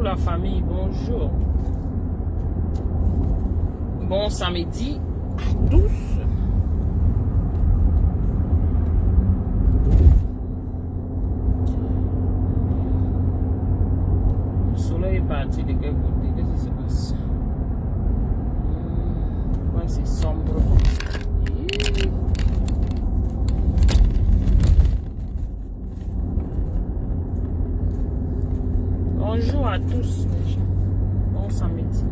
la famille, bonjour. Bon samedi à tous. Le soleil est parti de quel côté? Qu'est-ce qui se passe? Pourquoi c'est sombre comme ça? Bonjour à tous les gens. Bon samedi.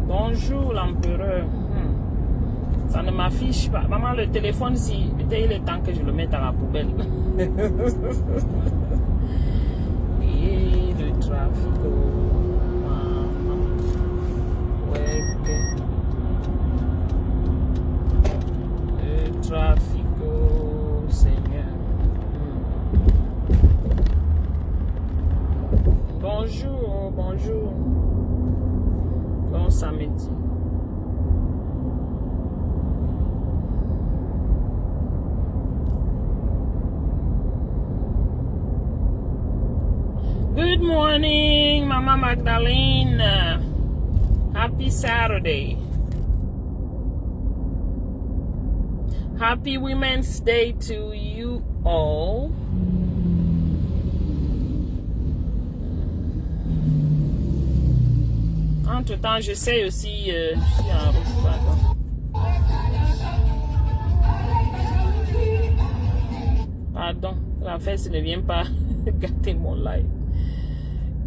Bonjour l'empereur. Ça ne m'affiche pas. Maman, le téléphone, si il est temps que je le mette à la poubelle. Et le trafic. Ouais. Le trafic, Seigneur. Bonjour, bonjour. Bon samedi. Good morning, Mama Magdalene. Happy Saturday. Happy Women's Day to you all. Entre-temps, j'essaie aussi... je suis en route, pardon, la fesse ne vient pas gâter mon live.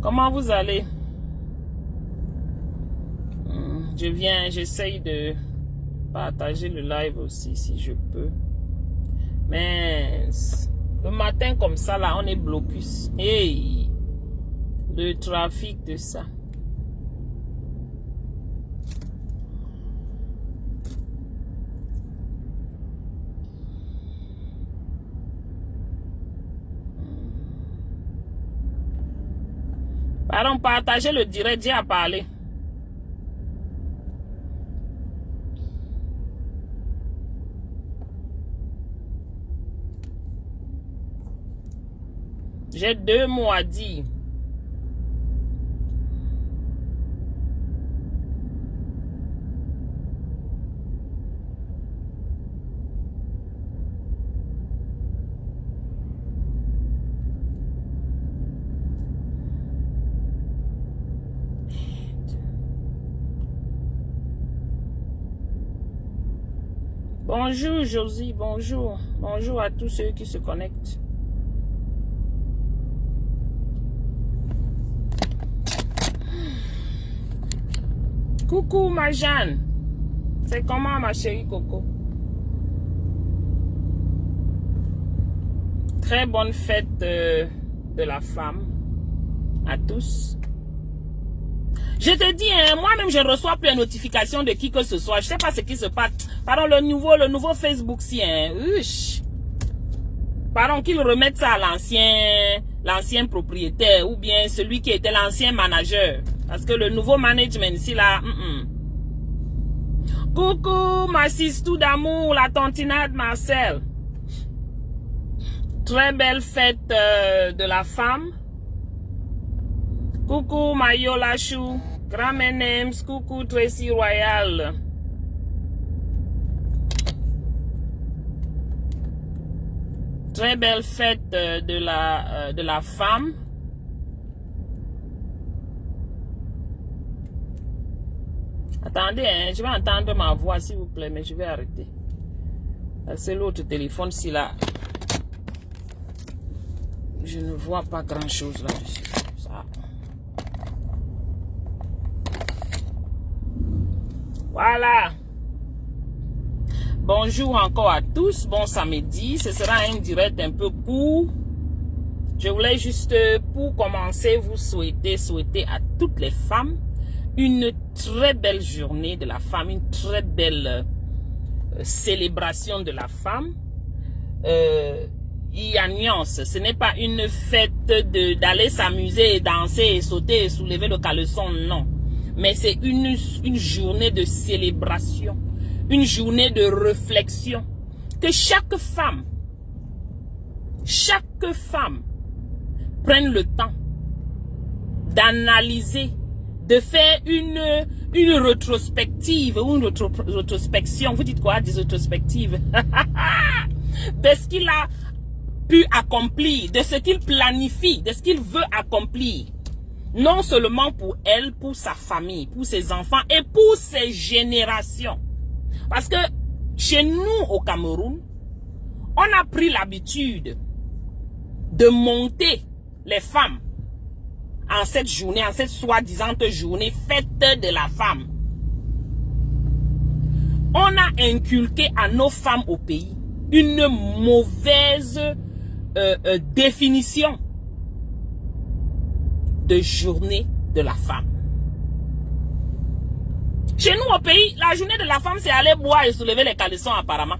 Comment vous allez? J'essaye de partager le live aussi si je peux. Mais le matin comme ça, là, on est blocus. Hey, le trafic de ça. Pardon, partagez le direct, j'ai à parler. J'ai 2 mots à dire. Bonjour Josie, bonjour. Bonjour à tous ceux qui se connectent. Coucou ma Jeanne. C'est comment ma chérie Coco? Très bonne fête de la femme à tous. Je te dis, hein, moi-même, je ne reçois plus les notifications de qui que ce soit. Je ne sais pas ce qui se passe. Pardon, le nouveau Facebook, si, hein. Uch. Pardon, qu'ils remettent ça à l'ancien propriétaire ou bien celui qui était l'ancien manager. Parce que le nouveau management, ici, là, Coucou, ma sistou d'amour, la tantinade Marcel. Très belle fête de la femme. Coucou, Mayola Chou. Grand Menems, coucou Tracy Royal. Très belle fête de la femme. Attendez, hein, je vais entendre ma voix s'il vous plaît, mais je vais arrêter. C'est l'autre téléphone, si là. Je ne vois pas grand chose là-dessus. Ça. Voilà. Bonjour encore à tous. Bon samedi. Ce sera un direct un peu court. Je voulais juste, pour commencer, vous souhaiter à toutes les femmes une très belle journée de la femme, une très belle célébration de la femme. Il y a nuance. Ce n'est pas une fête d'aller s'amuser, danser, sauter, soulever le caleçon, non. Mais c'est une journée de célébration. une journée de réflexion. Que chaque femme prenne le temps d'analyser, de faire une rétrospective ou une rétrospection. Vous dites quoi, des rétrospectives? De ce qu'il a pu accomplir, de ce qu'il planifie, de ce qu'il veut accomplir. Non seulement pour elle, pour sa famille, pour ses enfants et pour ses générations. Parce que chez nous au Cameroun, on a pris l'habitude de monter les femmes en cette journée, en cette soi-disant journée fête de la femme. On a inculqué à nos femmes au pays une mauvaise définition de journée de la femme. Chez nous au pays, la journée de la femme, c'est aller boire et soulever les caleçons apparemment.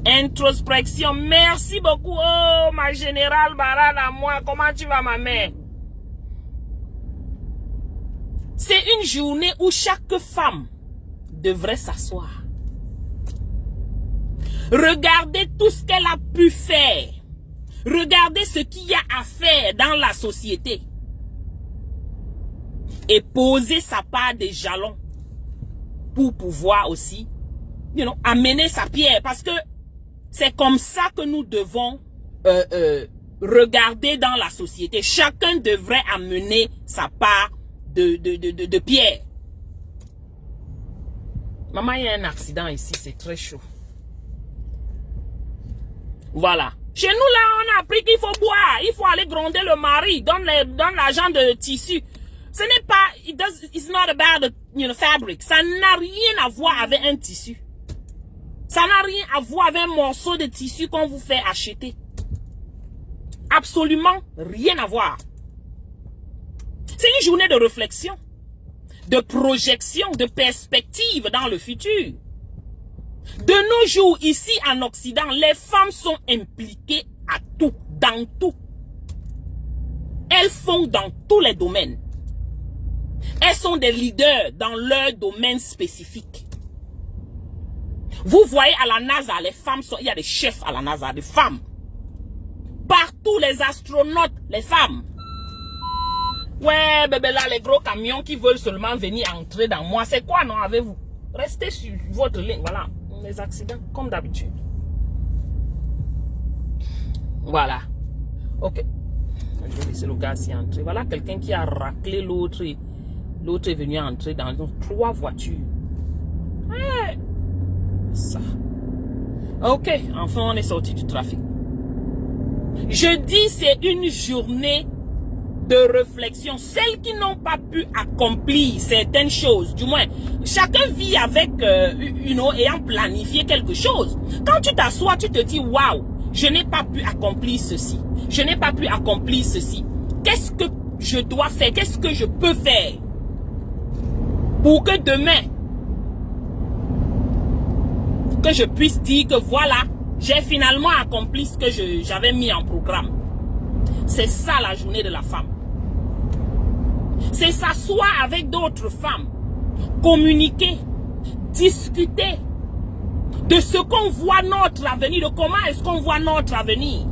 Introspection. Merci beaucoup. Oh, ma générale Barade à moi. Comment tu vas, ma mère? C'est une journée où chaque femme devrait s'asseoir. Regardez tout ce qu'elle a pu faire. Regardez ce qu'il y a à faire dans la société. Et poser sa part des jalons pour pouvoir aussi, amener sa pierre. Parce que c'est comme ça que nous devons regarder dans la société. Chacun devrait amener sa part de pierre. Maman, il y a un accident ici, c'est très chaud. Voilà. Chez nous, là, on a appris qu'il faut boire. Il faut aller gronder le mari. Donne l'argent de tissu. Ce n'est pas, it's not about the, fabric. Ça n'a rien à voir avec un tissu. Ça n'a rien à voir avec un morceau de tissu qu'on vous fait acheter. Absolument rien à voir. C'est une journée de réflexion, de projection, de perspective dans le futur. De nos jours, ici en Occident, les femmes sont impliquées à tout, dans tout. Elles font dans tous les domaines. Elles sont des leaders dans leur domaine spécifique. Vous voyez à la NASA, les femmes sont, il y a des chefs à la NASA, des femmes. Partout les astronautes, les femmes. Ouais, bébé là, les gros camions qui veulent seulement venir entrer dans moi, c'est quoi non avec vous? Restez sur votre ligne, voilà. Les accidents, comme d'habitude. Voilà. Ok. Je vais laisser le gars s'y entrer. Voilà quelqu'un qui a raclé l'autre. L'autre est venu entrer dans 3 voitures. Ouais. Ça. Ok. Enfin, on est sorti du trafic. Je dis c'est une journée de réflexion. Celles qui n'ont pas pu accomplir certaines choses, du moins, chacun vit avec, ayant planifié quelque chose. Quand tu t'assois, tu te dis, waouh, je n'ai pas pu accomplir ceci. Je n'ai pas pu accomplir ceci. Qu'est-ce que je dois faire? Qu'est-ce que je peux faire pour que demain, que je puisse dire que voilà, j'ai finalement accompli ce que j'avais mis en programme. C'est ça la journée de la femme. C'est s'asseoir avec d'autres femmes, communiquer, discuter de ce qu'on voit notre avenir, de comment est-ce qu'on voit notre avenir.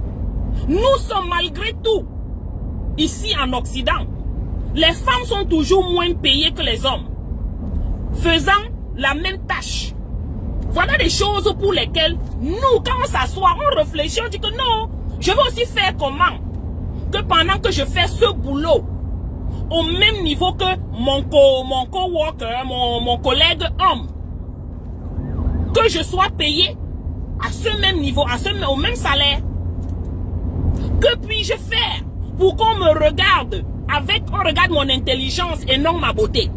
Nous sommes malgré tout, ici en Occident, les femmes sont toujours moins payées que les hommes, faisant la même tâche. Voilà des choses pour lesquelles nous, quand on s'assoit, on réfléchit, on dit que non, je veux aussi faire comment? Que pendant que je fais ce boulot, au même niveau que mon coworker, mon collègue homme, que je sois payé à ce même niveau, au même salaire. Que puis-je faire pour qu'on me regarde on regarde mon intelligence et non ma beauté?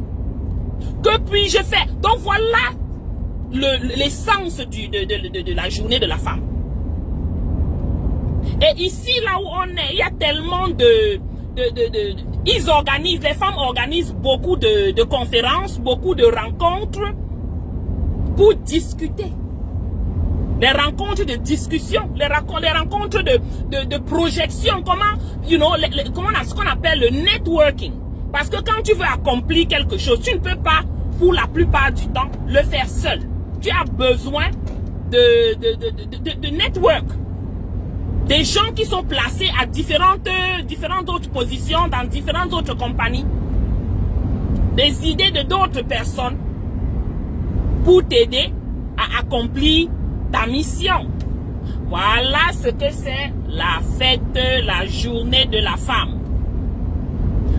Que puis-je faire? Donc voilà l'essence de la journée de la femme. Et ici, là où on est, il y a tellement les femmes organisent beaucoup de conférences, beaucoup de rencontres pour discuter. Les rencontres de discussion, les rencontres de projection, ce qu'on appelle le networking. Parce que quand tu veux accomplir quelque chose, tu ne peux pas, pour la plupart du temps, le faire seul. tu as besoin de network. Des gens qui sont placés à différentes autres positions dans différentes autres compagnies. Des idées de d'autres personnes pour t'aider à accomplir ta mission. Voilà ce que c'est la fête, la journée de la femme.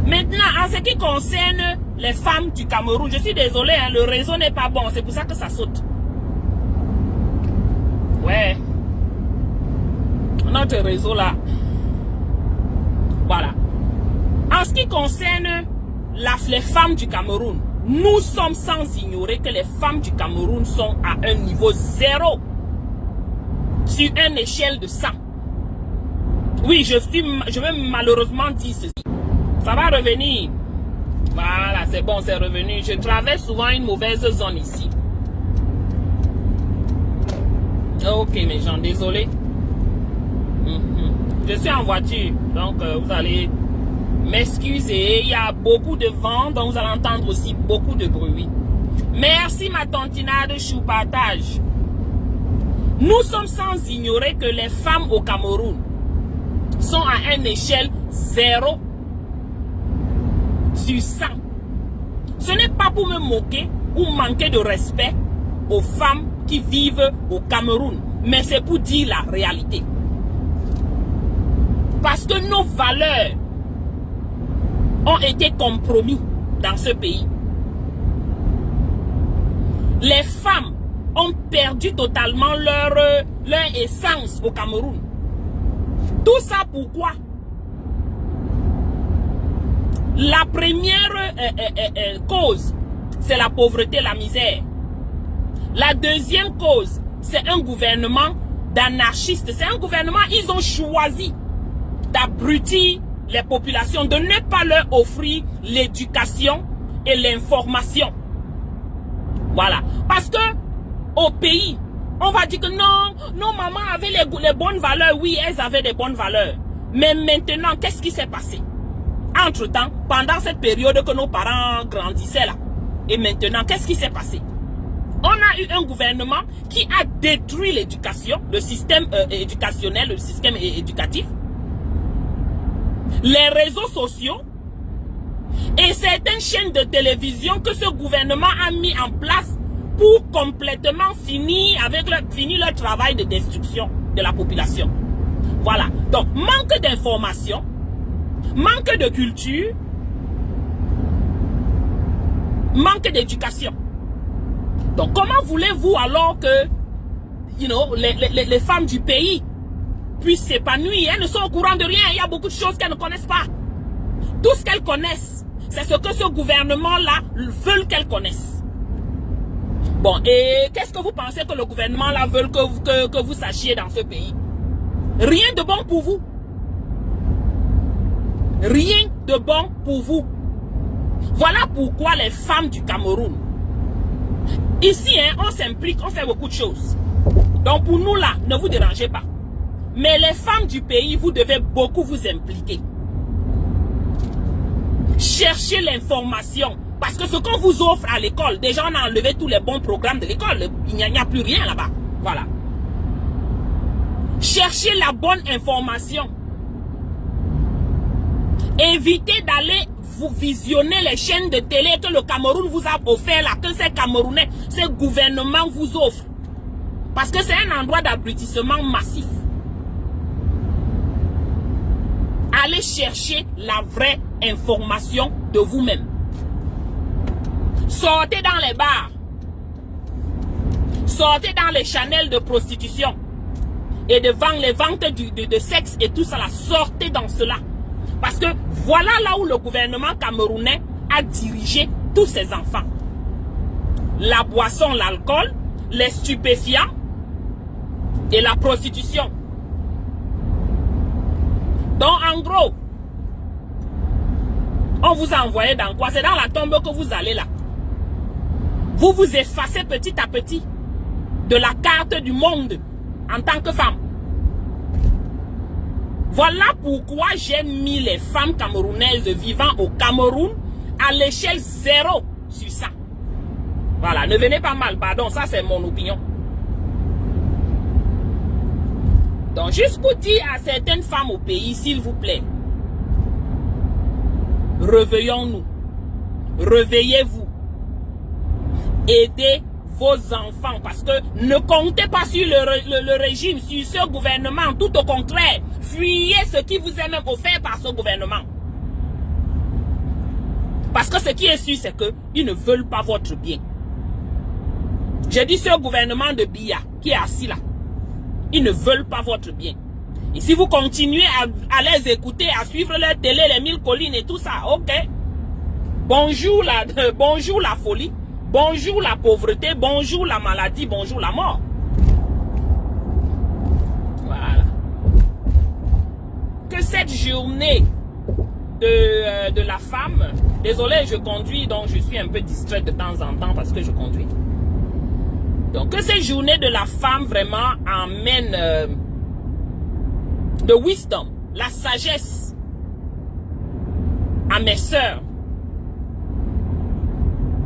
Maintenant, en ce qui concerne les femmes du Cameroun, je suis désolé, hein, le réseau n'est pas bon, c'est pour ça que ça saute. Ouais. Notre réseau là. Voilà. En ce qui concerne les femmes du Cameroun, nous sommes sans ignorer que les femmes du Cameroun sont à un niveau 0 sur une échelle de 100. Oui, je vais malheureusement dire ceci. Ça va revenir. Voilà, c'est bon, c'est revenu. Je traverse souvent une mauvaise zone ici. Ok, mes gens, désolé. Je suis en voiture, donc vous allez m'excuser. Il y a beaucoup de vent, donc vous allez entendre aussi beaucoup de bruit. Merci ma tantinade chou partage. Nous sommes sans ignorer que les femmes au Cameroun sont à une échelle 0 sur 100. Ce n'est pas pour me moquer ou manquer de respect aux femmes qui vivent au Cameroun, mais c'est pour dire la réalité. Parce que nos valeurs ont été compromises dans ce pays. Les femmes ont perdu totalement leur essence au Cameroun. Tout ça pourquoi? La première cause, c'est la pauvreté, la misère. La deuxième cause, c'est un gouvernement d'anarchistes. C'est un gouvernement, ils ont choisi d'abrutir les populations, de ne pas leur offrir l'éducation et l'information. Voilà. Parce que au pays, on va dire que non, nos mamans avaient les bonnes valeurs. Oui, elles avaient des bonnes valeurs. Mais maintenant, qu'est-ce qui s'est passé? Entre-temps, pendant cette période que nos parents grandissaient là, et maintenant, qu'est-ce qui s'est passé? On a eu un gouvernement qui a détruit l'éducation, le système éducationnel, le système éducatif, les réseaux sociaux et certaines chaînes de télévision que ce gouvernement a mis en place pour complètement finir leur travail de destruction de la population. Voilà. Donc, manque d'information, manque de culture, manque d'éducation. Donc, comment voulez-vous alors que les femmes du pays puissent s'épanouir? Elles ne sont au courant de rien. Il y a beaucoup de choses qu'elles ne connaissent pas. Tout ce qu'elles connaissent, c'est ce que ce gouvernement-là veut qu'elles connaissent. Bon, et qu'est-ce que vous pensez que le gouvernement-là veut que vous sachiez dans ce pays? Rien de bon pour vous. Rien de bon pour vous. Voilà pourquoi les femmes du Cameroun, ici, hein, on s'implique, on fait beaucoup de choses. Donc pour nous là, ne vous dérangez pas. Mais les femmes du pays, vous devez beaucoup vous impliquer. Cherchez l'information. Parce que ce qu'on vous offre à l'école, déjà on a enlevé tous les bons programmes de l'école. Il n'y a plus rien là-bas. Voilà. Cherchez la bonne information. Évitez d'aller vous visionner les chaînes de télé que le Cameroun vous a offert là, que ces Camerounais, ce gouvernement vous offre. Parce que c'est un endroit d'abrutissement massif. Allez chercher la vraie information de vous-même. Sortez dans les bars. Sortez dans les channels de prostitution. Et devant les ventes de sexe et tout ça là. Sortez dans cela. Parce que voilà là où le gouvernement camerounais a dirigé tous ses enfants. La boisson, l'alcool, les stupéfiants et la prostitution. Donc en gros, on vous a envoyé dans quoi? C'est dans la tombe que vous allez là. Vous vous effacez petit à petit de la carte du monde en tant que femme. Voilà pourquoi j'ai mis les femmes camerounaises vivant au Cameroun à l'échelle 0 sur 100. Voilà, ne venez pas mal, pardon, ça c'est mon opinion. Donc, juste pour dire à certaines femmes au pays, s'il vous plaît, réveillons-nous, réveillez-vous, aidez vos enfants, parce que ne comptez pas sur le régime, sur ce gouvernement, tout au contraire, fuyez ce qui vous est même offert par ce gouvernement. Parce que ce qui est sûr, c'est qu'ils ne veulent pas votre bien. J'ai dit ce gouvernement de Biya, qui est assis là, ils ne veulent pas votre bien. Et si vous continuez à les écouter, à suivre leur télé, les 1000 collines et tout ça, ok. Bonjour la folie, bonjour la pauvreté, bonjour la maladie, bonjour la mort. Voilà. Que cette journée de la femme, désolé, je conduis, donc je suis un peu distraite de temps en temps parce que je conduis. Donc que cette journée de la femme vraiment amène de wisdom, la sagesse à mes sœurs,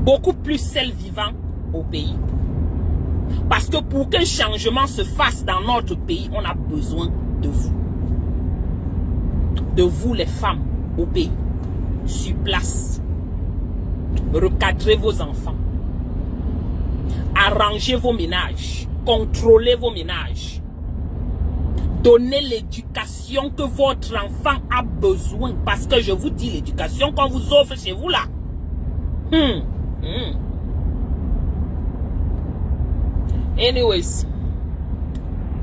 beaucoup plus celles vivant au pays. Parce que pour qu'un changement se fasse dans notre pays, on a besoin de vous. De vous les femmes au pays, sur place. Recadrez vos enfants. Arrangez vos ménages. Contrôlez vos ménages. Donnez l'éducation que votre enfant a besoin. Parce que je vous dis, l'éducation qu'on vous offre chez vous là. Anyways,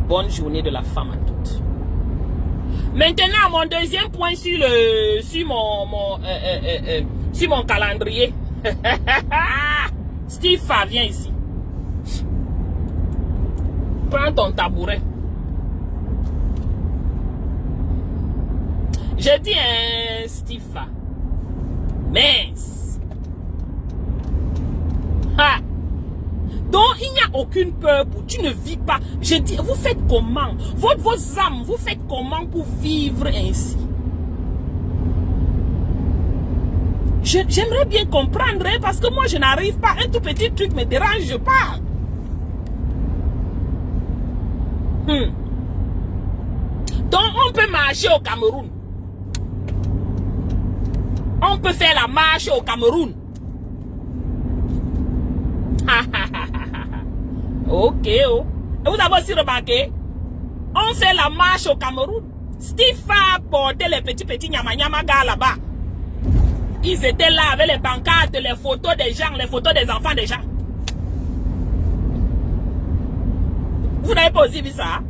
bonne journée de la femme à toutes. Maintenant, mon deuxième point sur mon calendrier. Steve, viens ici. Prends ton tabouret. Je dis Steve. Mince. Ha. Donc, il n'y a aucune peur pour... Tu ne vis pas. Je dis, vous faites comment? Vos âmes, vous faites comment pour vivre ainsi? J'aimerais bien comprendre, hein, parce que moi, je n'arrive pas. Un tout petit truc me dérange, je parle. Donc, on peut marcher au Cameroun. On peut faire la marche au Cameroun. Ok, oh. Et vous avez aussi remarqué, on fait la marche au Cameroun. Steve a porté les petits nyama-nyama-gars là-bas. Ils étaient là avec les pancartes, les photos des gens, les photos des enfants des gens. Vous n'avez pas aussi vu ça?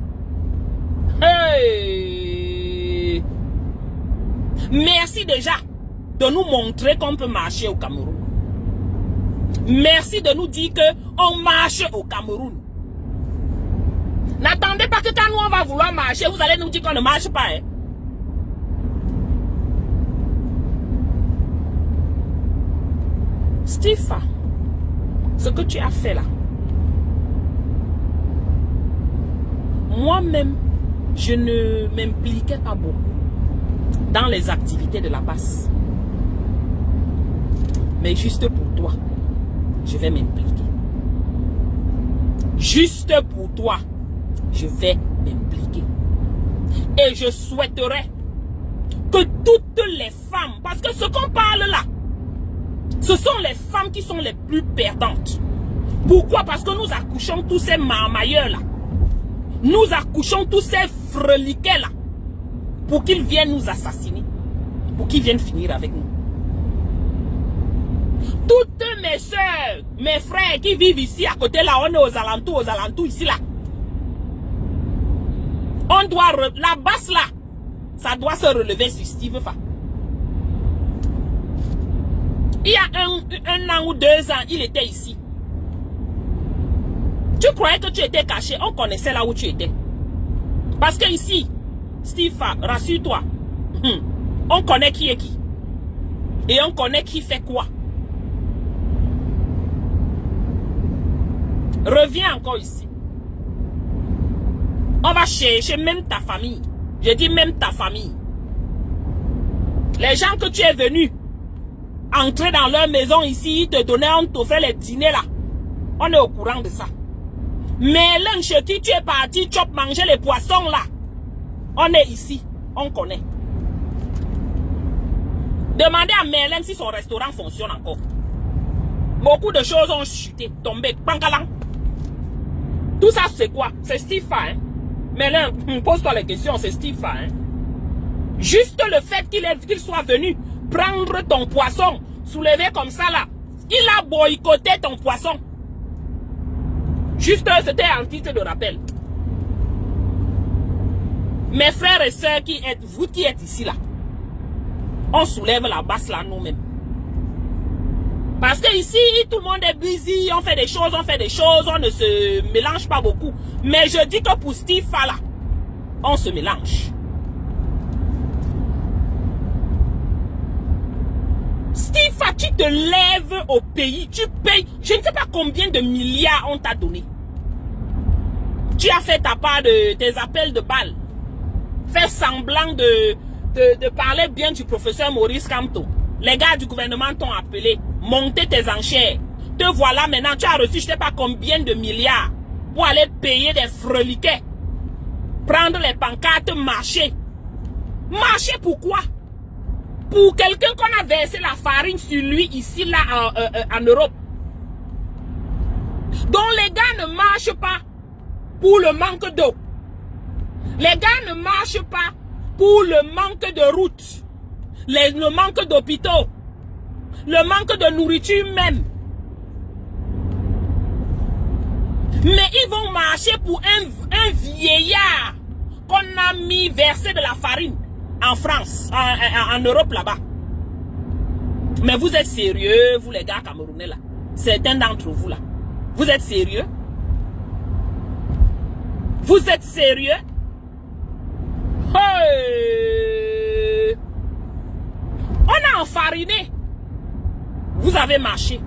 Hey. Merci déjà de nous montrer qu'on peut marcher au Cameroun. Merci de nous dire qu'on marche au Cameroun. N'attendez pas que quand nous on va vouloir marcher, vous allez nous dire qu'on ne marche pas. Hein? Steve, ce que tu as fait là, moi-même, je ne m'impliquais pas beaucoup dans les activités de la base. Mais juste pour toi, je vais m'impliquer. Juste pour toi, je vais m'impliquer. Et je souhaiterais que toutes les femmes, parce que ce qu'on parle là, ce sont les femmes qui sont les plus perdantes. Pourquoi? Parce que nous accouchons tous ces marmailleurs là. Nous accouchons tous ces freliquets là. Pour qu'ils viennent nous assassiner. Pour qu'ils viennent finir avec nous. Toutes mes soeurs, mes frères qui vivent ici à côté là, on est aux alentours ici là. On doit, la basse là, ça doit se relever sur Steve Fa. Il y a un an ou 2 ans, il était ici. Tu croyais que tu étais caché, on connaissait là où tu étais. Parce que ici, Steve Fa, rassure-toi, on connaît qui est qui. Et on connaît qui fait quoi. Reviens encore ici. On va chercher même ta famille. Je dis même ta famille. Les gens que tu es venu entrer dans leur maison ici, te donner, on t'offrait les dîners là. On est au courant de ça. Merlin, chez qui tu es parti, tu as mangé les poissons là. On est ici, on connaît. Demandez à Merlin si son restaurant fonctionne encore. Beaucoup de choses ont chuté, tombé, pangalang. Tout ça c'est quoi? C'est Stifa, hein? Merlin, pose-toi les questions, c'est Stifa, hein? Juste le fait qu'il soit venu prendre ton poisson, soulever comme ça là, il a boycotté ton poisson. Juste, c'était un titre de rappel. Mes frères et sœurs qui êtes, vous qui êtes ici là, on soulève la basse là nous-mêmes. Parce que ici, tout le monde est busy, on fait des choses, on ne se mélange pas beaucoup. Mais je dis que pour Stifa là, on se mélange. Stifa, tu te lèves au pays, tu payes, je ne sais pas combien de milliards on t'a donné. Tu as fait ta part de tes appels de balles. Fais semblant de parler bien du professeur Maurice Kamto. Les gars du gouvernement t'ont appelé, monter tes enchères. Te voilà maintenant, tu as reçu je ne sais pas combien de milliards pour aller payer des freliquets. Prendre les pancartes, marcher. Marcher pourquoi? Pour quelqu'un qu'on a versé la farine sur lui ici, là, en Europe. Donc les gars ne marchent pas pour le manque d'eau. Les gars ne marchent pas pour le manque de routes, le manque d'hôpitaux, le manque de nourriture même. Mais ils vont marcher pour un vieillard qu'on a mis verser de la farine en France, en Europe là-bas. Mais vous êtes sérieux, vous les gars camerounais là? Certains d'entre vous là. Vous êtes sérieux? Vous êtes sérieux? Hey! On a enfariné. Vous avez marché.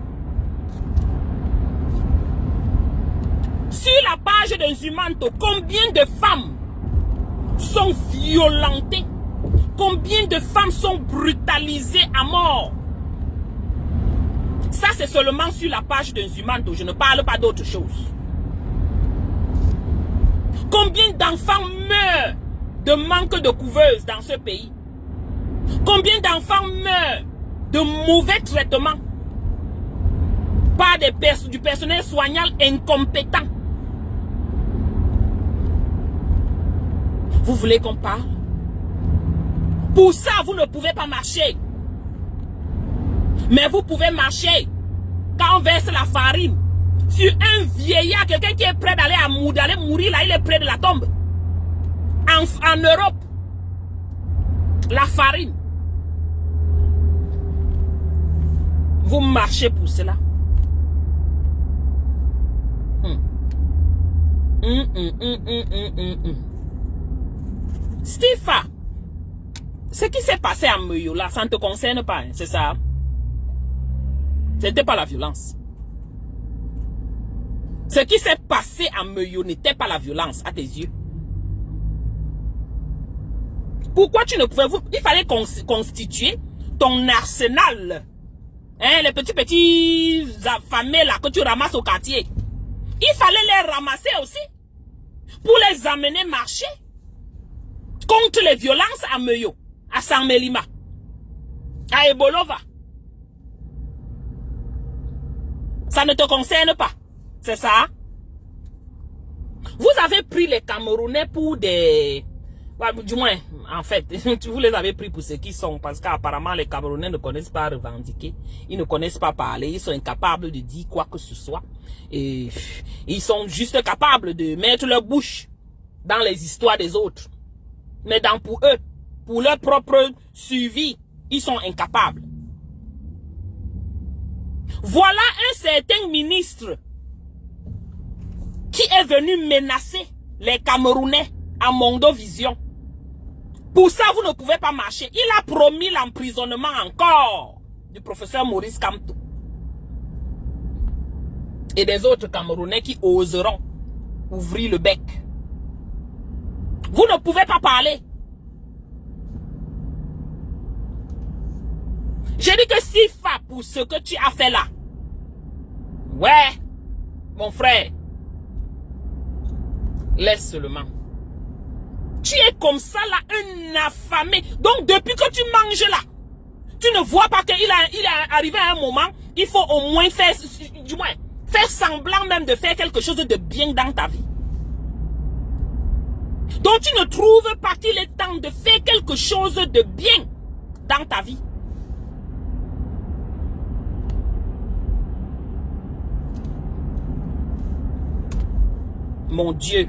Sur la page de Nzumanto, combien de femmes sont violentées? Combien de femmes sont brutalisées à mort? Ça, c'est seulement sur la page de Nzumanto. Je ne parle pas d'autre chose. Combien d'enfants meurent de manque de couveuse dans ce pays? Combien d'enfants meurent de mauvais traitements par du personnel soignant incompétent? Vous voulez qu'on parle? Pour ça, vous ne pouvez pas marcher. Mais vous pouvez marcher quand on verse la farine sur un vieillard, quelqu'un qui est prêt d'aller mourir là, il est près de la tombe. En Europe, la farine. Vous marchez pour cela. Stifa, ce qui s'est passé à Meyo là, ça ne te concerne pas, hein, c'est ça? C'était pas la violence. Ce qui s'est passé à Meyo n'était pas la violence à tes yeux. Pourquoi tu ne pouvais... Il fallait constituer ton arsenal. Hein, les petits affamés là que tu ramasses au quartier. Il fallait les ramasser aussi. Pour les amener marcher. Contre les violences à Meyo, à Saint-Mélima, à Ebolova. Ça ne te concerne pas. C'est ça? Vous avez pris les Camerounais pour des... Du moins, en fait, vous les avez pris pour ce qu'ils sont. Parce qu'apparemment, les Camerounais ne connaissent pas revendiquer. Ils ne connaissent pas parler. Ils sont incapables de dire quoi que ce soit. Et ils sont juste capables de mettre leur bouche dans les histoires des autres. Mais pour eux, pour leur propre suivi, ils sont incapables. Voilà un certain ministre qui est venu menacer les Camerounais à Mondovision. Pour ça, vous ne pouvez pas marcher. Il a promis l'emprisonnement encore du professeur Maurice Kamto. Et des autres Camerounais qui oseront ouvrir le bec. Vous ne pouvez pas parler. J'ai dit que si fa pour ce que tu as fait là. Ouais. Mon frère, laisse seulement. Tu es comme ça là, un affamé. Donc depuis que tu manges là, tu ne vois pas qu'il est arrivé à un moment, il faut au moins faire, du moins, faire semblant même de faire quelque chose de bien dans ta vie. Donc tu ne trouves pas qu'il est temps de faire quelque chose de bien dans ta vie. Mon Dieu.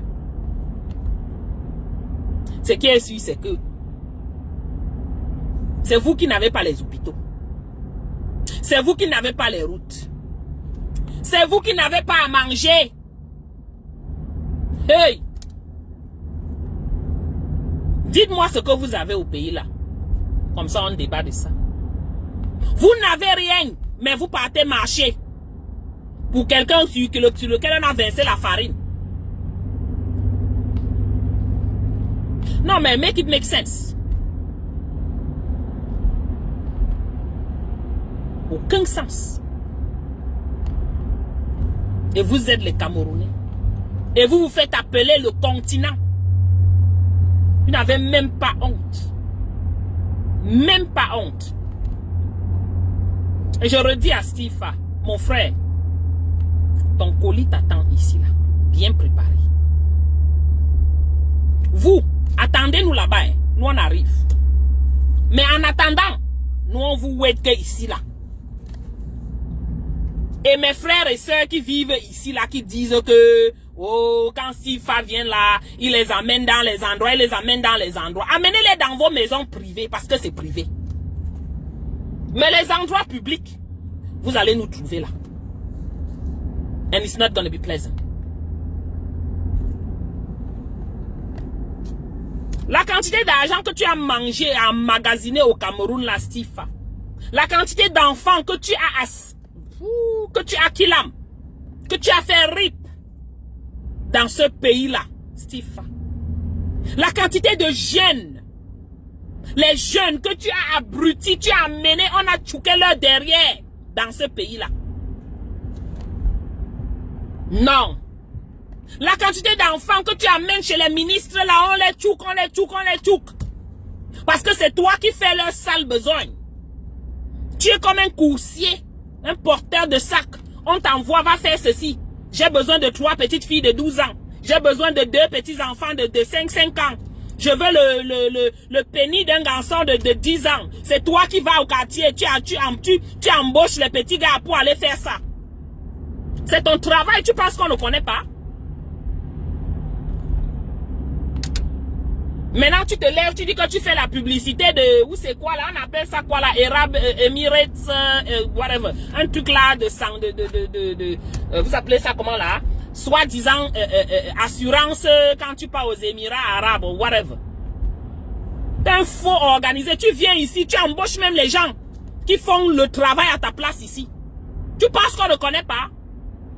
Ce qui est sûr, c'est que c'est vous qui n'avez pas les hôpitaux. C'est vous qui n'avez pas les routes. C'est vous qui n'avez pas à manger. Hey! Dites-moi ce que vous avez au pays là. Comme ça, on débat de ça. Vous n'avez rien, mais vous partez marcher pour quelqu'un sur lequel on a versé la farine. Non, mais make it make sense. Aucun sens. Et vous êtes les Camerounais. Et vous vous faites appeler le continent. Vous n'avez même pas honte. Même pas honte. Et je redis à Stifa, mon frère, ton colis t'attend ici, là, bien préparé. Vous, attendez-nous là-bas, hein. Nous on arrive. Mais en attendant, nous on vous wait que ici, là. Et mes frères et sœurs qui vivent ici, là, qui disent que, oh, quand Stifa vient là, il les amène dans les endroits, il les amène dans les endroits. Amenez-les dans vos maisons privées, parce que c'est privé. Mais les endroits publics, vous allez nous trouver là. And it's not going to be pleasant. La quantité d'argent que tu as mangé et emmagasiné au Cameroun, la Stifa. La quantité d'enfants que tu as killam, que tu as fait rip dans ce pays-là, Stifa. La quantité de jeunes, les jeunes que tu as abrutis, tu as amenés, on a tchouqué leur derrière dans ce pays-là. Non. La quantité d'enfants que tu amènes chez les ministres, là, on les tchouk, on les tchouk, on les tchouk. Parce que c'est toi qui fais leur sale besoin. Tu es comme un coursier, un porteur de sac. On t'envoie, va faire ceci. J'ai besoin de 3 petites filles de 12 ans. J'ai besoin de 2 petits enfants de 5 ans. Je veux le pénis d'un garçon de 10 ans. C'est toi qui vas au quartier, tu embauches les petits gars pour aller faire ça. C'est ton travail, tu penses qu'on ne connaît pas? Maintenant, tu te lèves, tu dis que tu fais la publicité de, où c'est quoi là, on appelle ça quoi là, Arab Emirates, whatever. Un truc là vous appelez ça comment là? Soi-disant, assurance quand tu pars aux Émirats Arabes, whatever. T'es un faux organisé, tu viens ici, tu embauches même les gens qui font le travail à ta place ici. Tu penses qu'on ne connaît pas?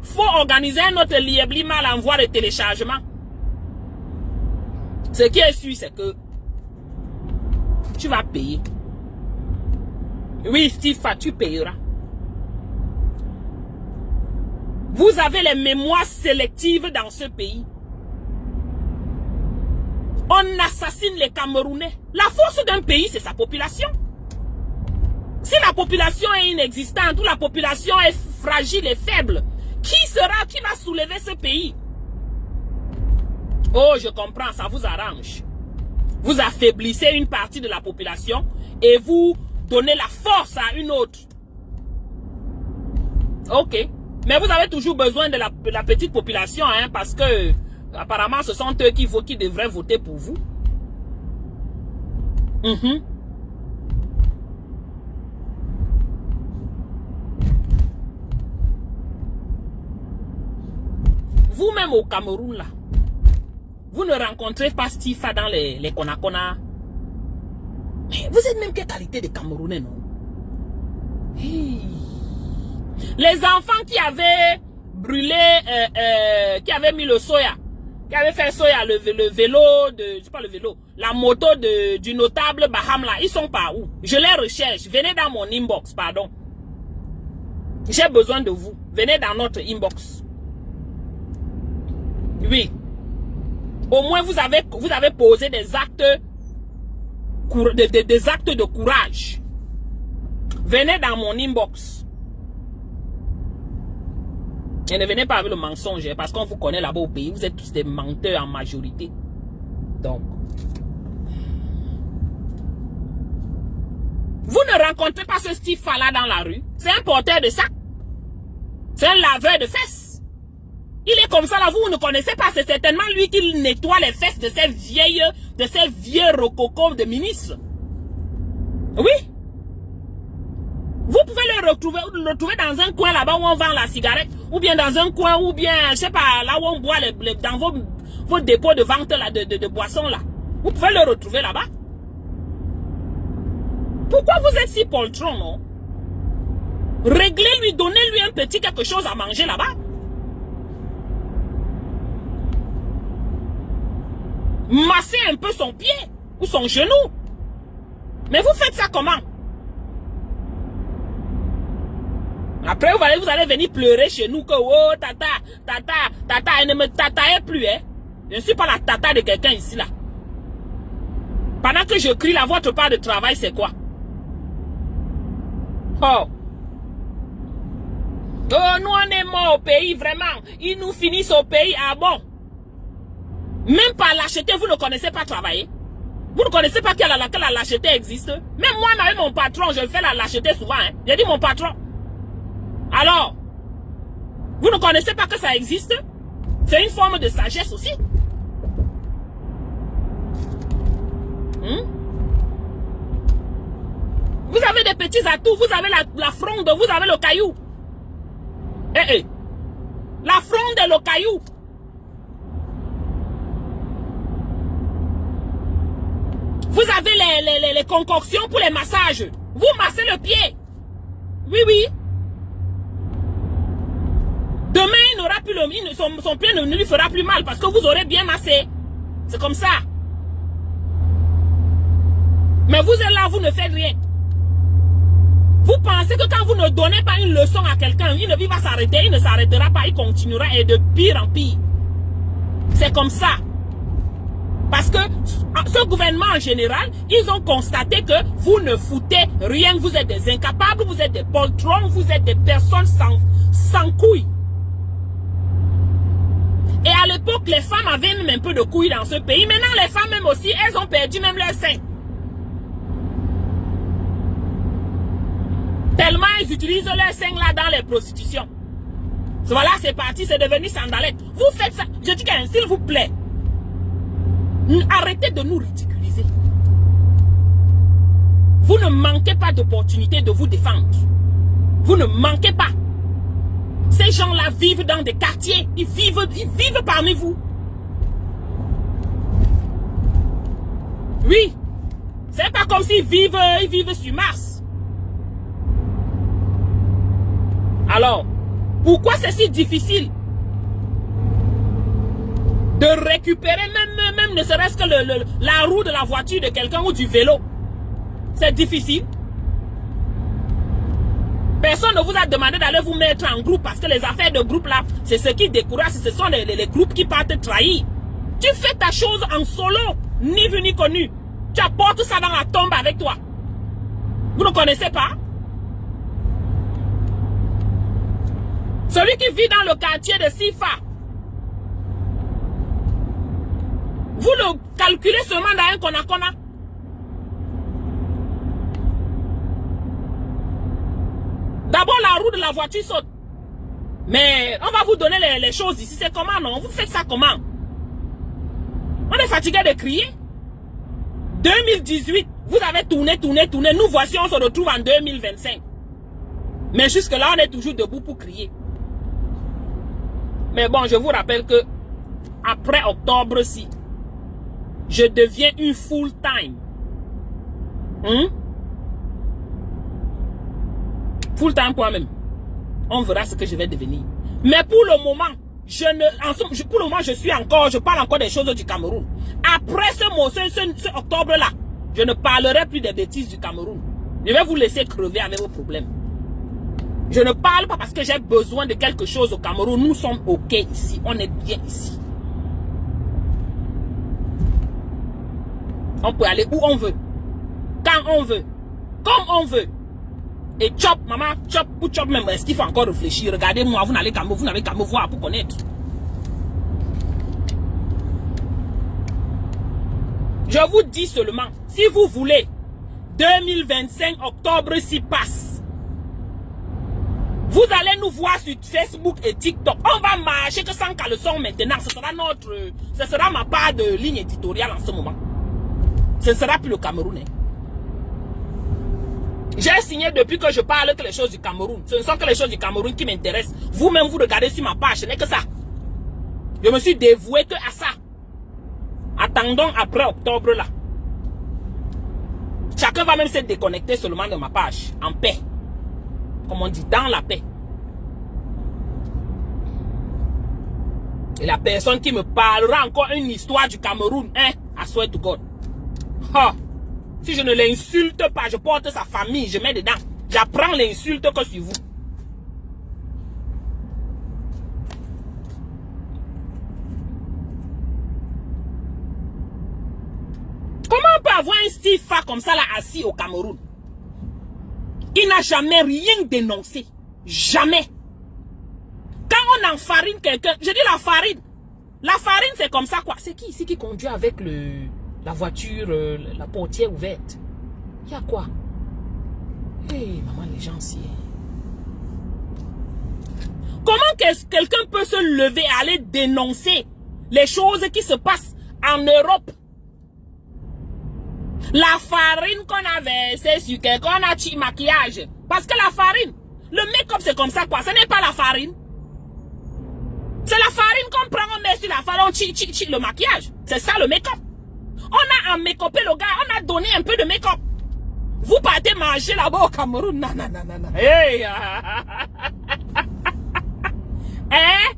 Faut organiser un autre liébli mal envoi de téléchargement. Ce qui est sûr, c'est que tu vas payer. Oui, Stifa, tu payeras. Vous avez les mémoires sélectives dans ce pays. On assassine les Camerounais. La force d'un pays, c'est sa population. Si la population est inexistante ou la population est fragile et faible, qui va soulever ce pays? Oh, je comprends, ça vous arrange. Vous affaiblissez une partie de la population et vous donnez la force à une autre. Ok. Mais vous avez toujours besoin de la petite population, hein, parce que apparemment ce sont eux qui devraient voter pour vous. Vous-même au Cameroun, là, vous ne rencontrez pas Stifa dans les Konakona. Mais vous êtes même quelle qualité de Camerounais, non? Hey. Les enfants qui avaient brûlé, qui avaient mis le soya, qui avaient fait soya, le vélo, c'est pas le vélo, la moto du notable Baham là, ils sont par où? Je les recherche. Venez dans mon inbox, pardon. J'ai besoin de vous. Venez dans notre inbox. Oui. Au moins, vous avez posé des actes, des actes de courage. Venez dans mon inbox. Et ne venez pas avec le mensonge, parce qu'on vous connaît là-bas au pays. Vous êtes tous des menteurs en majorité. Donc, vous ne rencontrez pas ce Steve-là dans la rue. C'est un porteur de sac. C'est un laveur de fesses. Il est comme ça là, vous ne connaissez pas. C'est certainement lui qui nettoie les fesses de ces vieux rococos de ministres. Oui. Vous pouvez le retrouver dans un coin là-bas où on vend la cigarette, ou bien dans un coin, ou bien, je sais pas, là où on boit dans vos dépôts de vente là, de boissons là. Vous pouvez le retrouver là-bas. Pourquoi vous êtes si poltron, non? Réglez-lui, donnez-lui un petit quelque chose à manger là-bas. Massez un peu son pied ou son genou. Mais vous faites ça comment? Après, vous allez venir pleurer chez nous que, oh, tata, elle ne me tataille plus, hein. Je ne suis pas la tata de quelqu'un ici, là. Pendant que je crie là, votre part de travail, c'est quoi? Oh. Oh, nous, on est morts au pays, vraiment. Ils nous finissent au pays, ah bon? Même par l'acheter, vous ne connaissez pas travailler. Vous ne connaissez pas que la lâcheté existe. Même moi, avec mon patron, je fais la lâcheté souvent, hein. J'ai dit mon patron. Alors, vous ne connaissez pas que ça existe? C'est une forme de sagesse aussi. Vous avez des petits atouts, vous avez la fronde, vous avez le caillou. La fronde et le caillou. Vous avez les concoctions pour les massages. Vous massez le pied. Oui, oui. Demain, il n'aura plus son pied ne lui fera plus mal parce que vous aurez bien massé. C'est comme ça. Mais vous êtes là, vous ne faites rien. Vous pensez que quand vous ne donnez pas une leçon à quelqu'un, il va s'arrêter, il ne s'arrêtera pas, il continuera et de pire en pire. C'est comme ça. Parce que ce gouvernement en général, ils ont constaté que vous ne foutez rien, vous êtes des incapables, vous êtes des poltrons, vous êtes des personnes sans couilles. Et à l'époque, les femmes avaient même un peu de couilles dans ce pays. Maintenant, les femmes même aussi, elles ont perdu même leur sein. Tellement elles utilisent leur sein là dans les prostitutions. Voilà, c'est parti, c'est devenu sandalette. Vous faites ça. Je dis qu'un s'il vous plaît, arrêtez de nous ridiculiser. Vous ne manquez pas d'opportunité de vous défendre. Vous ne manquez pas. Ces gens-là vivent dans des quartiers. Ils vivent parmi vous. Oui. C'est pas comme s'ils vivent sur Mars. Alors, pourquoi c'est si difficile de récupérer même ne serait-ce que la roue de la voiture de quelqu'un ou du vélo? C'est difficile. Personne ne vous a demandé d'aller vous mettre en groupe parce que les affaires de groupe là, c'est ce qui décourage, ce sont les groupes qui partent trahir. Tu fais ta chose en solo, ni vu ni connu. Tu apportes ça dans la tombe avec toi. Vous ne connaissez pas? Celui qui vit dans le quartier de Sifa, vous le calculez seulement dans un Konakona. D'abord, la roue de la voiture saute. Mais on va vous donner les choses ici. C'est comment, non? Vous faites ça comment? On est fatigué de crier. 2018, vous avez tourné. Nous voici, on se retrouve en 2025. Mais jusque-là, on est toujours debout pour crier. Mais bon, je vous rappelle que après octobre-ci, je deviens une full-time. Full-time quoi même. On verra ce que je vais devenir. Mais pour le moment, je parle encore des choses du Cameroun. Après ce octobre-là, je ne parlerai plus des bêtises du Cameroun. Je vais vous laisser crever avec vos problèmes. Je ne parle pas parce que j'ai besoin de quelque chose au Cameroun. Nous sommes OK ici. On est bien ici. On peut aller où on veut. Quand on veut. Comme on veut. Et chop, maman, chop ou chop même. Est-ce qu'il faut encore réfléchir? Regardez-moi, vous n'avez qu'à me voir pour connaître. Je vous dis seulement, si vous voulez, 2025, octobre s'y passe. Vous allez nous voir sur Facebook et TikTok. On va marcher que sans caleçon maintenant. Ce sera ma part de ligne éditoriale en ce moment. Ce ne sera plus le Cameroun. J'ai signé depuis que je parle que les choses du Cameroun. Ce ne sont que les choses du Cameroun qui m'intéressent. Vous-même, vous regardez sur ma page, ce n'est que ça. Je me suis dévoué que à ça. Attendons après octobre là. Chacun va même se déconnecter seulement de ma page. En paix. Comme on dit, dans la paix. Et la personne qui me parlera encore une histoire du Cameroun, hein, I swear to God. Oh. Si je ne l'insulte pas, je porte sa famille, je mets dedans. J'apprends l'insulte que sur vous. Comment on peut avoir un Stifa comme ça là assis au Cameroun? Il n'a jamais rien dénoncé. Jamais. Quand on enfarine quelqu'un, je dis la farine. La farine c'est comme ça quoi. C'est qui ici qui conduit avec la voiture, la portière ouverte? Il y a quoi? Hey, maman, les gens aussi. Comment quelqu'un peut se lever et aller dénoncer les choses qui se passent en Europe? La farine qu'on a versée sur quelqu'un, on a tiré maquillage. Parce que la farine, le make-up c'est comme ça quoi. Ce n'est pas la farine. C'est la farine qu'on prend, on met sur la farine, on tire le maquillage. C'est ça le make-up. On a make-upé le gars, on a donné un peu de make-up. Vous partez manger là-bas au Cameroun. Non, non, non, non, non. Hey. Hein?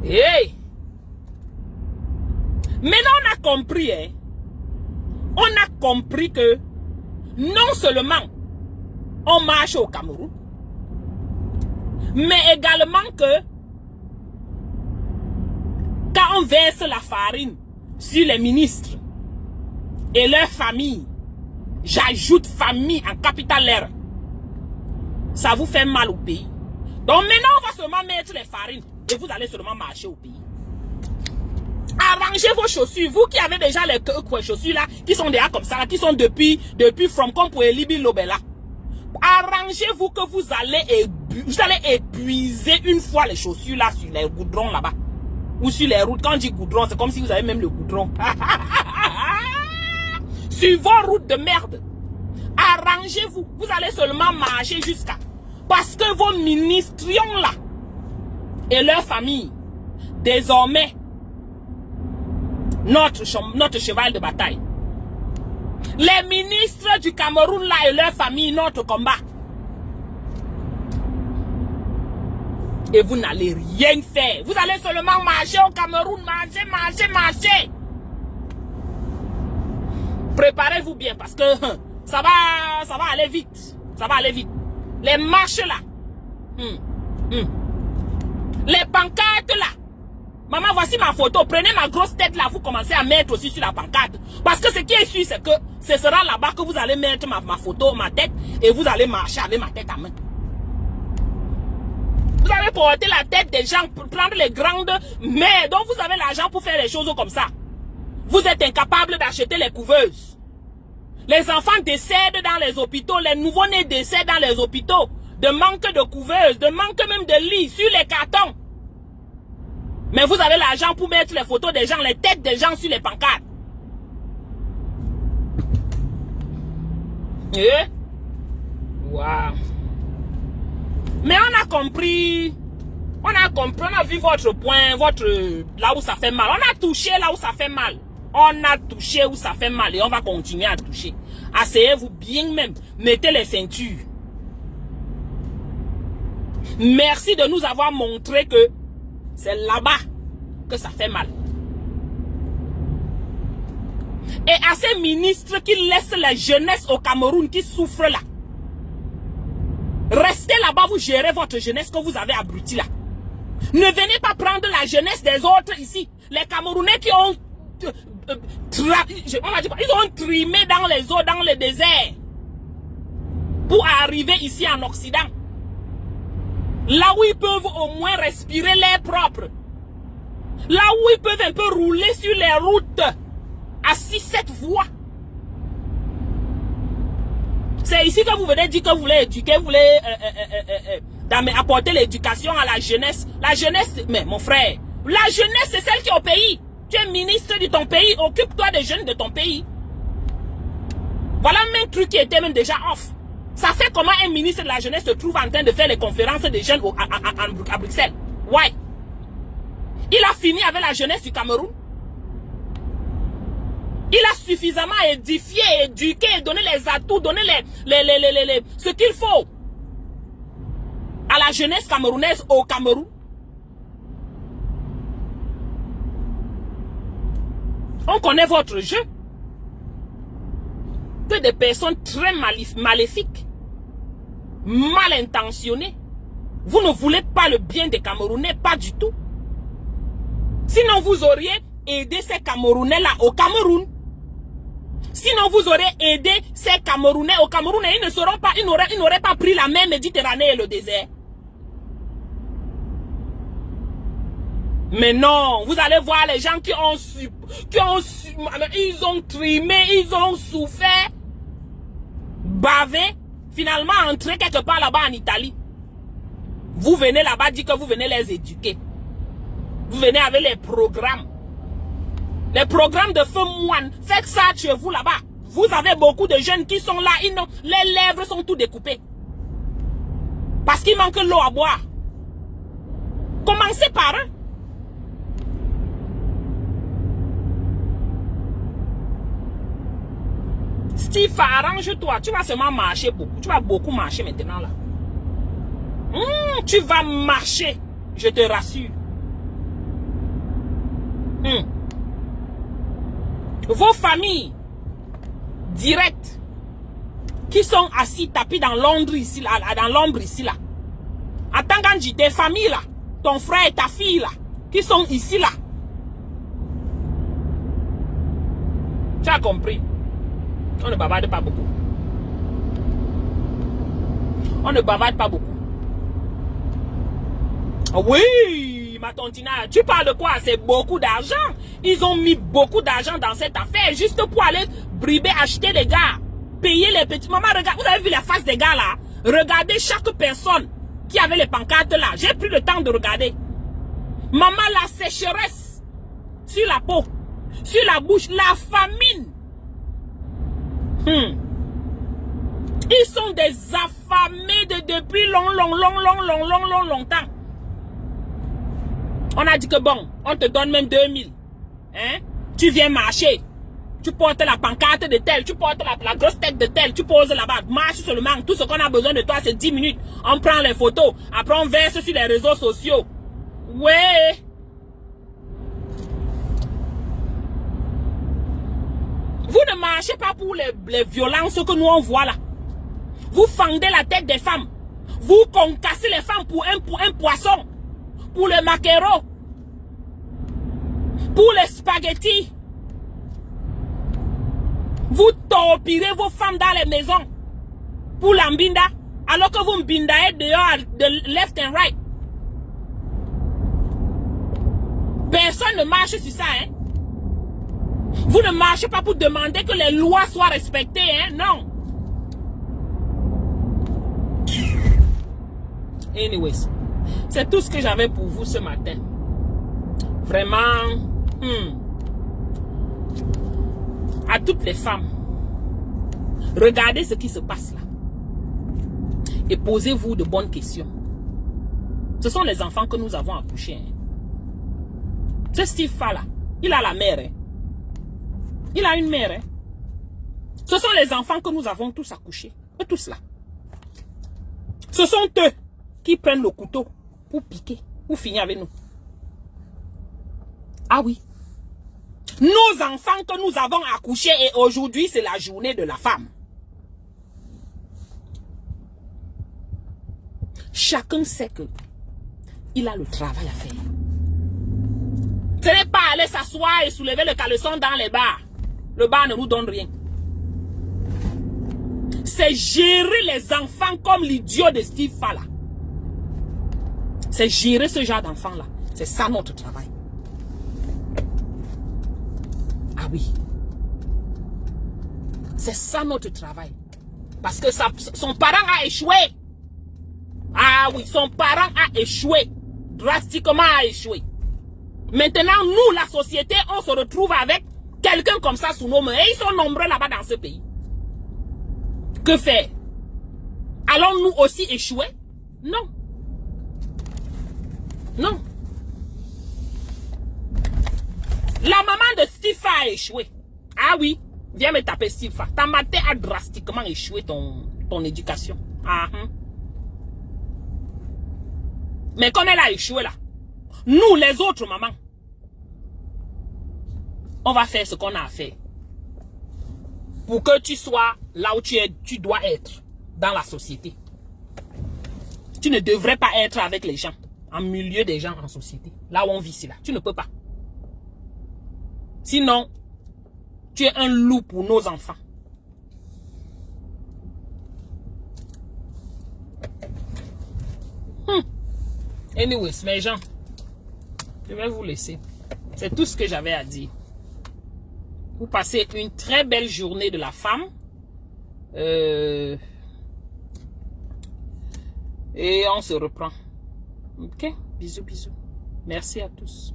Hey. Maintenant, on a compris, hein? On a compris que non seulement on marche au Cameroun, mais également que quand on verse la farine sur les ministres et leurs familles, j'ajoute famille en capital R, ça vous fait mal au pays. Donc maintenant, on va seulement mettre les farines et vous allez seulement marcher au pays. Arrangez vos chaussures. Vous qui avez déjà les chaussures là, qui sont déjà comme ça, qui sont depuis From Comme pour Elibi Lobela. Arrangez-vous que vous allez épuiser une fois les chaussures là sur les goudrons là-bas. Ou sur les routes. Quand je dis goudron, c'est comme si vous avez même le goudron. Sur vos routes de merde. Arrangez-vous. Vous allez seulement marcher jusqu'à. Parce que vos ministrions là et leurs familles, désormais, notre cheval de bataille. Les ministres du Cameroun là et leurs familles, notre combat. Et vous n'allez rien faire. Vous allez seulement marcher au Cameroun, marcher. Préparez-vous bien parce que ça va aller vite. Ça va aller vite. Les marches là. Les pancartes là. Maman, voici ma photo. Prenez ma grosse tête là. Vous commencez à mettre aussi sur la pancarte. Parce que ce qui est sûr, c'est que ce sera là-bas que vous allez mettre ma photo, ma tête. Et vous allez marcher avec ma tête à main. Vous allez porter la tête des gens pour prendre les grandes mers. Donc vous avez l'argent pour faire les choses comme ça. Vous êtes incapable d'acheter les couveuses. Les enfants décèdent dans les hôpitaux. Les nouveau-nés décèdent dans les hôpitaux. De manque de couveuses. De manque même de lits sur les cartons. Mais vous avez l'argent pour mettre les photos des gens, les têtes des gens sur les pancartes. Waouh. Mais on a compris, on a vu votre point, là où ça fait mal. On a touché là où ça fait mal. On a touché où ça fait mal et on va continuer à toucher. Asseyez-vous bien même, mettez les ceintures. Merci de nous avoir montré que c'est là-bas que ça fait mal. Et à ces ministres qui laissent la jeunesse au Cameroun qui souffre là. Restez là-bas, vous gérez votre jeunesse que vous avez abruti là. Ne venez pas prendre la jeunesse des autres ici. Les Camerounais qui ont... ils ont trimé dans les eaux, dans le désert. Pour arriver ici en Occident. Là où ils peuvent au moins respirer l'air propre. Là où ils peuvent un peu rouler sur les routes. À 6-7 voies. C'est ici que vous venez dire que vous voulez éduquer, vous voulez apporter l'éducation à la jeunesse. La jeunesse, mais mon frère, la jeunesse c'est celle qui est au pays. Tu es ministre de ton pays, occupe-toi des jeunes de ton pays. Voilà même un truc qui était même déjà off. Ça fait comment un ministre de la jeunesse se trouve en train de faire les conférences des jeunes à Bruxelles. Why? Il a fini avec la jeunesse du Cameroun. Il a suffisamment édifié, éduqué, donné les atouts, donné ce qu'il faut à la jeunesse camerounaise au Cameroun. On connaît votre jeu. Que des personnes très maléfiques, mal intentionnées. Vous ne voulez pas le bien des Camerounais, pas du tout. Sinon vous auriez aidé ces Camerounais-là au Cameroun. Sinon, vous aurez aidé ces Camerounais au Cameroun et ils ne seront pas, ils n'auraient pas pris la mer Méditerranée et le désert. Mais non, vous allez voir les gens ils ont trimé, ils ont souffert, bavé, finalement entré quelque part là-bas en Italie. Vous venez là-bas dire que vous venez les éduquer. Vous venez avec les programmes. Les programmes de feu moine, faites ça chez vous là-bas. Vous avez beaucoup de jeunes qui sont là, les lèvres sont tout découpées. Parce qu'il manque l'eau à boire. Commencez par eux. Steve, arrange-toi. Tu vas seulement marcher beaucoup. Tu vas beaucoup marcher maintenant là. Tu vas marcher. Je te rassure. Vos familles directes qui sont assis tapis dans l'ombre ici là, en tant que tes familles là, ton frère et ta fille là, qui sont ici là. Tu as compris? On ne bavarde pas beaucoup. On ne bavarde pas beaucoup. Oui, ma tontina, tu parles de quoi? C'est beaucoup d'argent. Ils ont mis beaucoup d'argent dans cette affaire juste pour aller briber, acheter les gars, payer les petits. Maman, regarde, vous avez vu la face des gars là? Regardez chaque personne qui avait les pancartes là. J'ai pris le temps de regarder. Maman, la sécheresse sur la peau, sur la bouche, la famine. Ils sont des affamés depuis longtemps. On a dit que bon, on te donne même 2000. Hein? Tu viens marcher. Tu portes la pancarte de tel, tu portes la grosse tête de tel, tu poses là-bas, marche seulement. Tout ce qu'on a besoin de toi, c'est 10 minutes. On prend les photos, après on verse sur les réseaux sociaux. Ouais. Vous ne marchez pas pour les violences que nous on voit là. Vous fendez la tête des femmes. Vous concassez les femmes pour un poisson. Pour le maquereau. Pour les spaghettis. Vous torpirez vos femmes dans les maisons. Pour l'ambinda. Alors que vous mbindaez dehors de left and right. Personne ne marche sur ça, hein. Vous ne marchez pas pour demander que les lois soient respectées, hein. Non. Anyways. C'est tout ce que j'avais pour vous ce matin. Vraiment. À toutes les femmes. Regardez ce qui se passe là. Et posez-vous de bonnes questions. Ce sont les enfants que nous avons accouchés. Hein. Ce Steve là, il a la mère. Hein. Il a une mère. Hein. Ce sont les enfants que nous avons tous accouchés. Et tous là. Ce sont eux qui prennent le couteau pour piquer, pour finir avec nous. Ah oui. Nos enfants que nous avons accouchés et aujourd'hui c'est la journée de la femme. Chacun sait que il a le travail à faire. Ce n'est pas aller s'asseoir et soulever le caleçon dans les bars. Le bar ne nous donne rien. C'est gérer les enfants comme l'idiot de Steve Fala. C'est gérer ce genre d'enfants-là. C'est ça notre travail. Ah oui. C'est ça notre travail. Parce que son parent a échoué. Ah oui, son parent a échoué. Drastiquement a échoué. Maintenant, nous, la société, on se retrouve avec quelqu'un comme ça sous nos mains. Et ils sont nombreux là-bas dans ce pays. Que faire? Allons-nous aussi échouer? Non. Non. La maman de Steve a échoué. Ah oui. Viens me taper Steve. Ta maman a drastiquement échoué ton éducation. Mais comme elle a échoué là, nous les autres mamans, on va faire ce qu'on a à faire. Pour que tu sois là où tu dois être dans la société. Tu ne devrais pas être avec les gens, en milieu des gens en société. Là où on vit ici là, tu ne peux pas. Sinon, tu es un loup pour nos enfants. Anyways, mes gens, je vais vous laisser. C'est tout ce que j'avais à dire. Vous passez une très belle journée de la femme. Et on se reprend. Ok? Bisous, bisous. Merci à tous.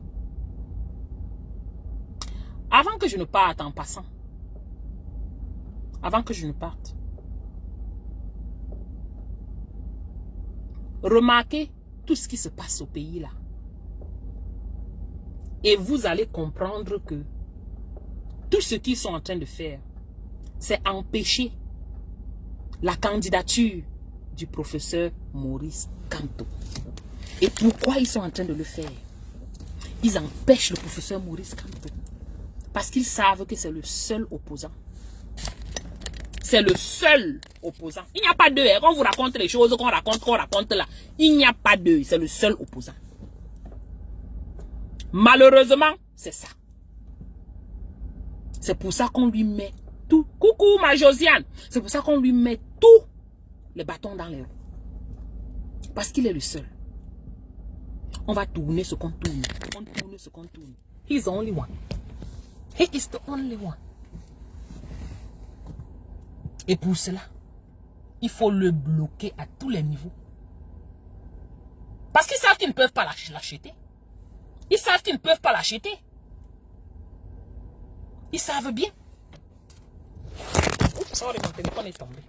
Avant que je ne parte en passant. Avant que je ne parte. Remarquez tout ce qui se passe au pays là. Et vous allez comprendre que tout ce qu'ils sont en train de faire, c'est empêcher la candidature du professeur Maurice Kamto. Et pourquoi ils sont en train de le faire? Ils empêchent le professeur Maurice Kamto. Parce qu'ils savent que c'est le seul opposant. C'est le seul opposant. Il n'y a pas deux. Quand on vous raconte les choses qu'on raconte là, il n'y a pas deux. C'est le seul opposant. Malheureusement, c'est ça. C'est pour ça qu'on lui met tout. Coucou ma Josiane. C'est pour ça qu'on lui met tous les bâtons dans les roues. Parce qu'il est le seul. On va tourner ce qu'on tourne. On tourne ce qu'on tourne. He's the only one. He is the only one. Et pour cela, il faut le bloquer à tous les niveaux. Parce qu'ils savent qu'ils ne peuvent pas l'acheter. Ils savent qu'ils ne peuvent pas l'acheter. Ils savent bien. Oups, sorry, mon téléphone est tombé.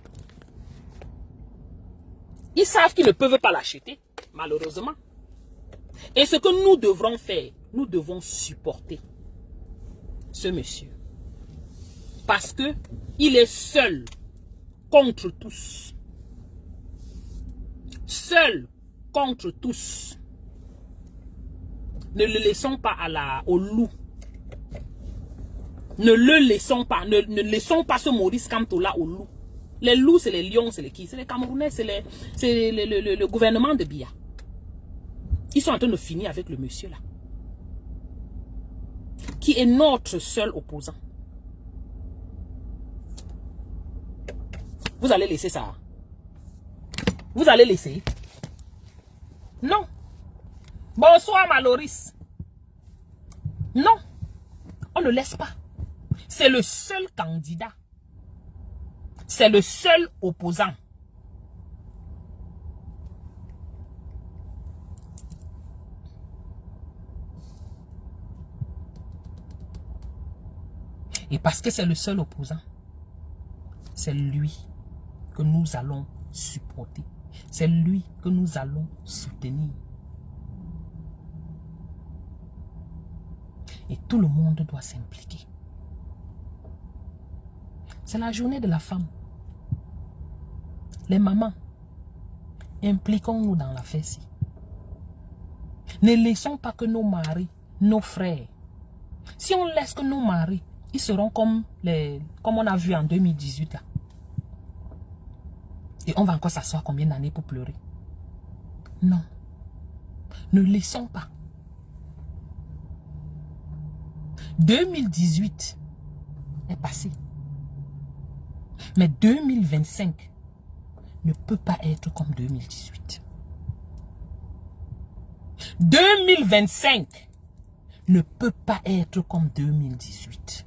Ils savent qu'ils ne peuvent pas l'acheter, malheureusement. Et ce que nous devrons faire, nous devons supporter ce monsieur. Parce que il est seul contre tous. Seul contre tous. Ne le laissons pas au loup. Ne le laissons pas. Ne laissons pas ce Maurice Kamto là au loup. Les loups, c'est les lions, c'est les qui? C'est les Camerounais, c'est le gouvernement de Biya. Ils sont en train de finir avec le monsieur là. Qui est notre seul opposant. Vous allez laisser ça? Vous allez laisser? Non. Bonsoir Maloris. Non. On ne laisse pas. C'est le seul candidat. C'est le seul opposant. Et parce que c'est le seul opposant, c'est lui que nous allons supporter. C'est lui que nous allons soutenir. Et tout le monde doit s'impliquer. C'est la journée de la femme. Les mamans, impliquons-nous dans la fête. Ne laissons pas que nos maris, nos frères, si on laisse que nos maris, ils seront comme on a vu en 2018 là. Et on va encore s'asseoir combien d'années pour pleurer? Non. Ne laissons pas. 2018 est passé. Mais 2025 ne peut pas être comme 2018. 2025 ne peut pas être comme 2018.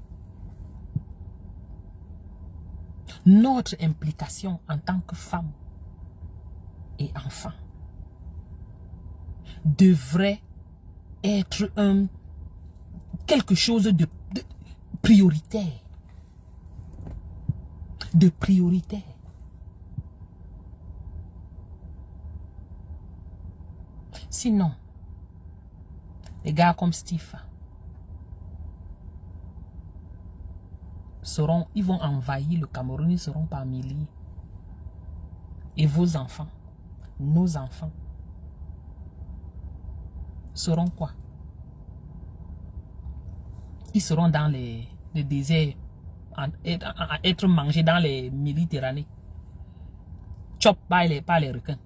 Notre implication en tant que femme et enfant devrait être quelque chose de prioritaire. De prioritaire. Sinon, les gars comme Steve ils vont envahir le Cameroun, ils seront par milliers. Et vos enfants, nos enfants, seront quoi? Ils seront dans les déserts, à être mangés dans les Méditerranées. Chop par les requins.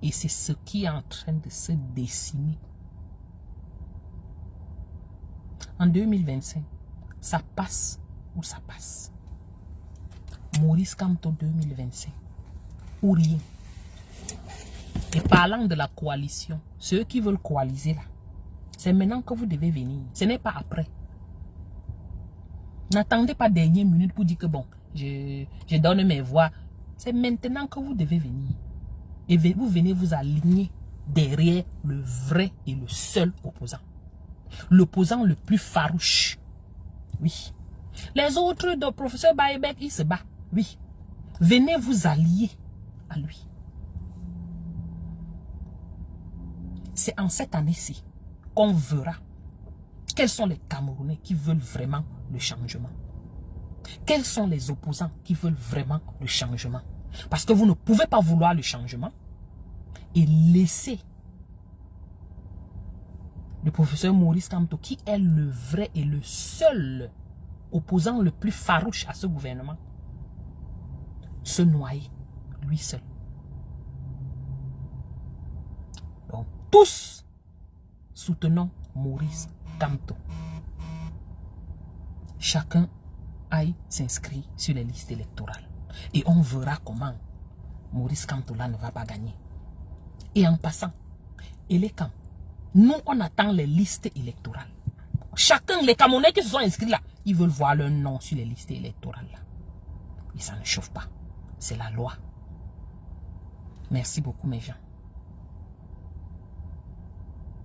Et c'est ce qui est en train de se dessiner. En 2025, ça passe ou ça passe. Maurice Kamto 2025. Ou rien. Et parlant de la coalition, ceux qui veulent coaliser là, c'est maintenant que vous devez venir. Ce n'est pas après. N'attendez pas dernière minute pour dire que bon, je donne mes voix. C'est maintenant que vous devez venir. Et vous venez vous aligner derrière le vrai et le seul opposant. L'opposant le plus farouche. Oui. Les autres de professeur Baïbek, il se bat. Oui. Venez vous allier à lui. C'est en cette année-ci qu'on verra quels sont les Camerounais qui veulent vraiment le changement. Quels sont les opposants qui veulent vraiment le changement. Parce que vous ne pouvez pas vouloir le changement et laisser le professeur Maurice Kamto, qui est le vrai et le seul opposant le plus farouche à ce gouvernement, se noyer, lui seul. Donc, tous soutenons Maurice Kamto. Chacun aille s'inscrire sur les listes électorales. Et on verra comment Maurice Kamto là ne va pas gagner. Et en passant, et les camps, nous on attend les listes électorales. Chacun, les Camerounais qui se sont inscrits là, ils veulent voir leur nom sur les listes électorales là. Et ça ne chauffe pas. C'est la loi. Merci beaucoup mes gens.